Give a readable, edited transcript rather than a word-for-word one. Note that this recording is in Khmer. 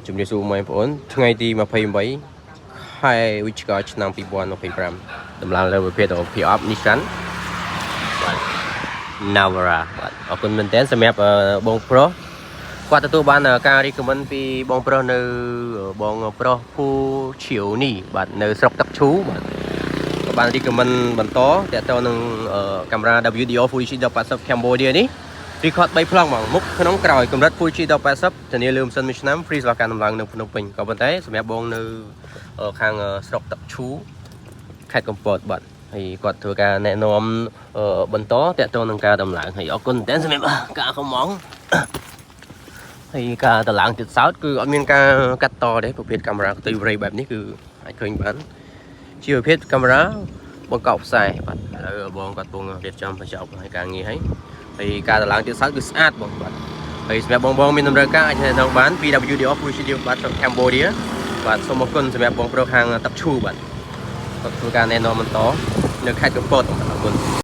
ជំរាបសួរបងប្អូនថ្ងៃទី28ខែវិច្ឆិកាឆ្នាំ2025តម្លងលើប្រភេទPick-up Nissan បាទ Navara បាទអរគុណមែនទែនសម្រាប់បងប្រុសគាត់ទទួលបានការរីកខមមិនពីបងប្រុសនៅបងប្រុសភូឈៀវនេះបាទនៅស្រុកទឹកឈូបាទក៏បានរីកខមមិនបន្តតទៅនឹងកាមេរ៉ា WDR Full HD 1080 Cambodia នេះរីខត3ប្លង់ហ្មងមុខក្នុងក្រោយកម្រិត Full HD 1080ធានាលើម៉ាស៊ីនមួយឆ្នាំ free សម្រាប់ការដំឡើងនៅភ្នំពេញក៏ប៉ុន្តែសម្រាប់បងនៅខាងស្រុកទឹកឈូខេត្តកំពតបាទហើយគាត់ធ្វើការណែនាំបន្តតទៅនឹងការដំឡើងហើយអរគុណតែសម្រាប់ការខំហ្មងហើយការដំឡើងទៀតសោតគឺអត់មានការកាត់តទេប្រភេទកាមេរ៉ាផ្ទុយវរៃបែបនេះគឺអាចឃើញបានជាប្រភេទកាមេរ៉ាបង្កប់ខ្សែបាទឥឡូវបងគាត់ពងរៀបចំបញ្ចប់ហើយការងារហើយការដំឡើងទៀតសោតគឺស្អាតបងបាទហើយសម្រាប់បងមានតម្រូវការអាចទៅបាន PWD Full HD បាទfrom Cambodia បាទសូមអរគុណសម្រាប់បងប្រុសខាងទឹកឈូបាទគាត់ធ្វើការណែនាំបន្តនៅខេត្តកំពតអរគុណ